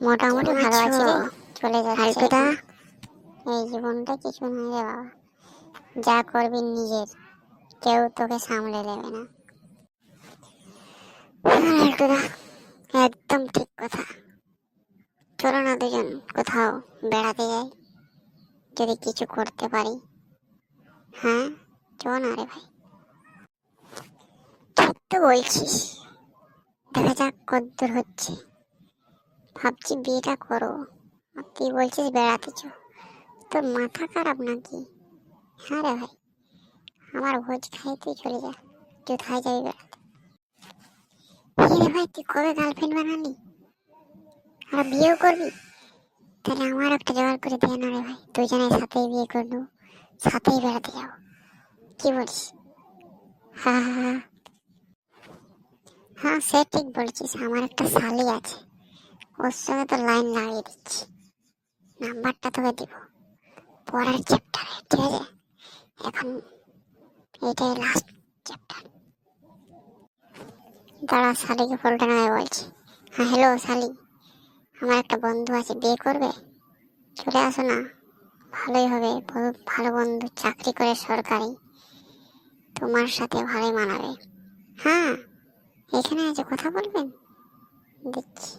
মোটামুটি ভালো আছি রে, চলে যাচ্ছে হালটুদা। এই জীবনটা কিছু নয় রে বাবা, যা করবি নিজের, কেউ তোকে সামলে নেবে না। হালটুদা, একদম ঠিক কথা। চলো না দুজন কোথাও বেড়াতে যাই, যদি কিছু করতে পারি। হ্যাঁ, চল না রে ভাই। ঠিক তো বলছিস, দেখা যাক কদ্দূর হচ্ছে। ভাবছি বিয়েটা করো, আর তুই বলছিস বেড়াতে চ। তোর মাথা খারাপ নাকি? হ্যাঁ রে ভাই, আমার ভোজ খাই, তুই চলে যা। কোথায় যাবি বেড়াতে? রে ভাই, তুই কবে গার্লফ্রেন্ড বানালি? আর বিয়েও করবি? তাহলে আমার একটা জোগাড় করে দে না রে ভাই, দুজনের সাথেই বিয়ে করে নেবো, সাথেই বেড়াতে যাবো। কি বলিস? হ্যাঁ হ্যাঁ হ্যাঁ হ্যাঁ, সে ঠিক বলছিস। আমার একটা শালি আছে, ওর সঙ্গে তো লাইন লাগিয়ে দিচ্ছি। নাম্বারটা তোকে দিব পরের চ্যাপ্টারে, ঠিক আছে? এখন এটাই লাস্ট চ্যাপ্টার। দাঁড়া, শালিকে ফোনটা নেয় বলছি। হ্যাঁ হ্যালো শালি, আমার একটা বন্ধু আছে, বিয়ে করবে? চলে আসো না, ভালোই হবে। বহুত ভালো বন্ধু, চাকরি করে সরকারি, তোমার সাথে ভালোই মানাবে। হ্যাঁ, এখানে আছে, কথা বলবেন? দেখছি।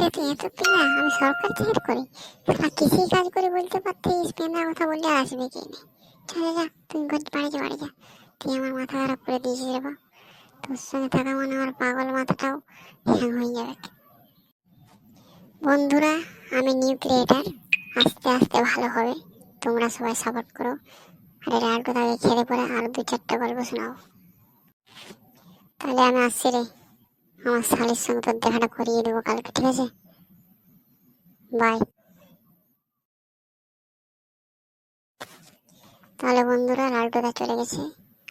রে তুই এত পিনা, আমি সরকার চাকরি করি, সারা কৃষি কাজ করে, বলতে পারতিস পেনার কথা বললে আসবে কে নেই। চলে যা, তুই বাড়ি যা, বাড়ি যা। তুই আমার মাথা খারাপ করে দিয়েছিস রে বা, তোর সঙ্গে থাকা মানে আমার পাগল মাথাটাও হ্যাং হয়ে যাবে। বন্ধুরা, আমি নিউ ক্রিয়েটার, আস্তে আস্তে ভালো হবে, তোমরা সবাই সাপোর্ট করো। আর এর আগে তাকে খেলে পরে আরো 2-4টা গল্প শোনাও। তাহলে আমি আসছি রে, আমার শালির সঙ্গে তোর দেখাটা করিয়ে দেবো কালকে, ঠিক আছে? বাই। তাহলে বন্ধুরা, লালটুদা চলে গেছে,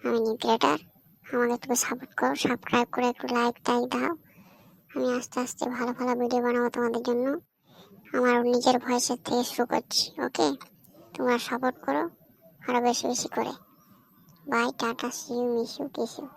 আমি নিউ ক্রিয়েটার, আমাকে একটু সাপোর্ট করো, সাবস্ক্রাইব করে একটু লাইক টাইক দাও। আমি আস্তে আস্তে ভালো ভালো ভিডিও বানাবো তোমাদের জন্য, আমার নিজের ভয়েসের থেকে শুরু করছি। ওকে, তোমরা সাপোর্ট করো আরো বেশি বেশি করে। Bye, tata, see you, miss you, kiss you.